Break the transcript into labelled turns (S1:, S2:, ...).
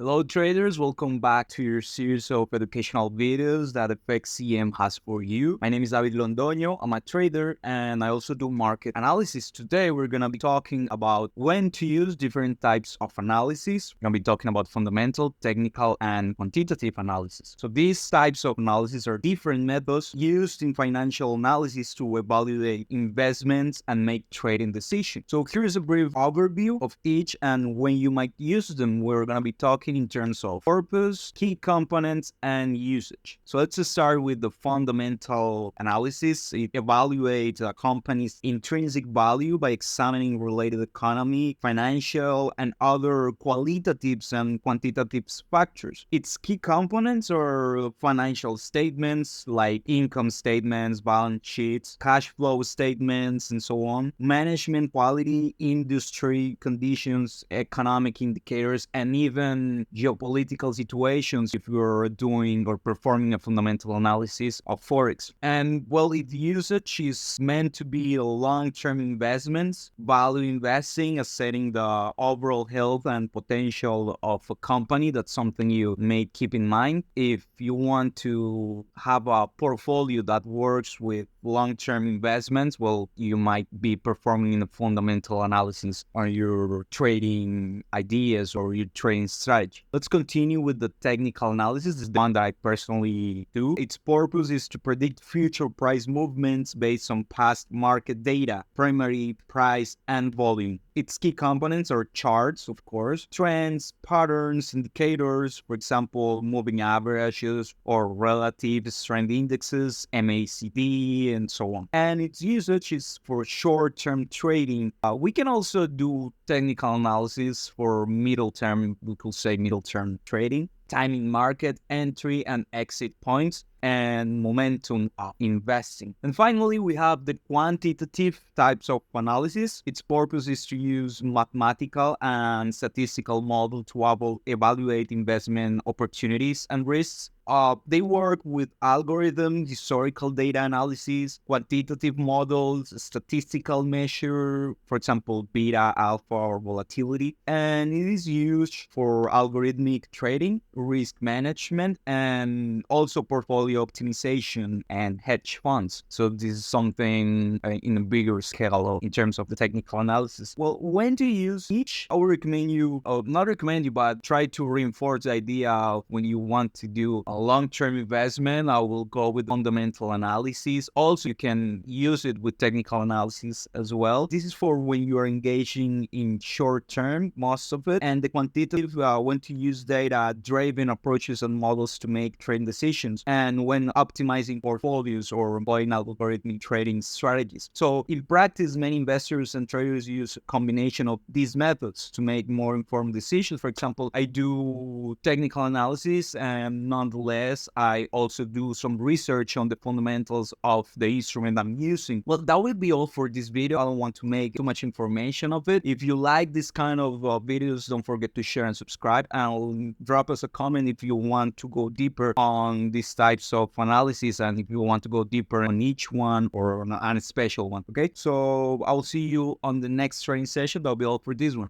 S1: Hello traders, welcome back to your series of educational videos that FXCM has for you. My name is David Londoño, I'm a trader and I also do market analysis. Today we're going to be talking about when to use different types of analysis. We're going to be talking about fundamental, technical, and quantitative analysis. So these types of analysis are different methods used in financial analysis to evaluate investments and make trading decisions. So here's a brief overview of each and when you might use them. We're going to be talking in terms of purpose, key components, and usage. So let's just start with the fundamental analysis. It evaluates a company's intrinsic value by examining related economy, financial, and other qualitative and quantitative factors. Its key components are financial statements like income statements, balance sheets, cash flow statements, and so on, management quality, industry conditions, economic indicators, and even geopolitical situations if you're doing or performing a fundamental analysis of Forex. And well, its usage is meant to be long-term investments, value investing, assessing the overall health and potential of a company. That's something you may keep in mind. If you want to have a portfolio that works with long-term investments, well, you might be performing a fundamental analysis on your trading ideas or your trading strategy. Let's continue with the technical analysis. This is the one that I personally do. Its purpose is to predict future price movements based on past market data, primary price, and volume. Its key components are charts, of course, trends, patterns, indicators, for example, moving averages or relative strength indexes, MACD, and so on. And its usage is for short-term trading. We can also do technical analysis for middle-term, we could say middle-term trading, timing market entry and exit points, and momentum of investing. And finally, we have the quantitative types of analysis. Its purpose is to use mathematical and statistical model to evaluate investment opportunities and risks. They work with algorithms, historical data analysis, quantitative models, statistical measure, for example, beta, alpha, or volatility. And it is used for algorithmic trading, risk management, and also portfolio optimization and hedge funds. So this is something in a bigger scale in terms of the technical analysis. Well, when to use each? I would recommend you, not recommend you, but try to reinforce the idea of when you want to do a long-term investment, I will go with fundamental analysis. Also, you can use it with technical analysis as well. This is for when you are engaging in short-term, most of it. And the quantitative, when to use data-driven approaches and models to make trading decisions, and when optimizing portfolios or employing algorithmic trading strategies. So in practice, many investors and traders use a combination of these methods to make more informed decisions. For example, I do technical analysis, and nonetheless, I also do some research on the fundamentals of the instrument I'm using. Well, that will be all for this video. I don't want to make too much information of it. If you like this kind of videos, don't forget to share and subscribe. And drop us a comment if you want to go deeper on these types of analysis and if you want to go deeper on each one or on a special one. Okay, so I'll see you on the next training session. That'll be all for this one.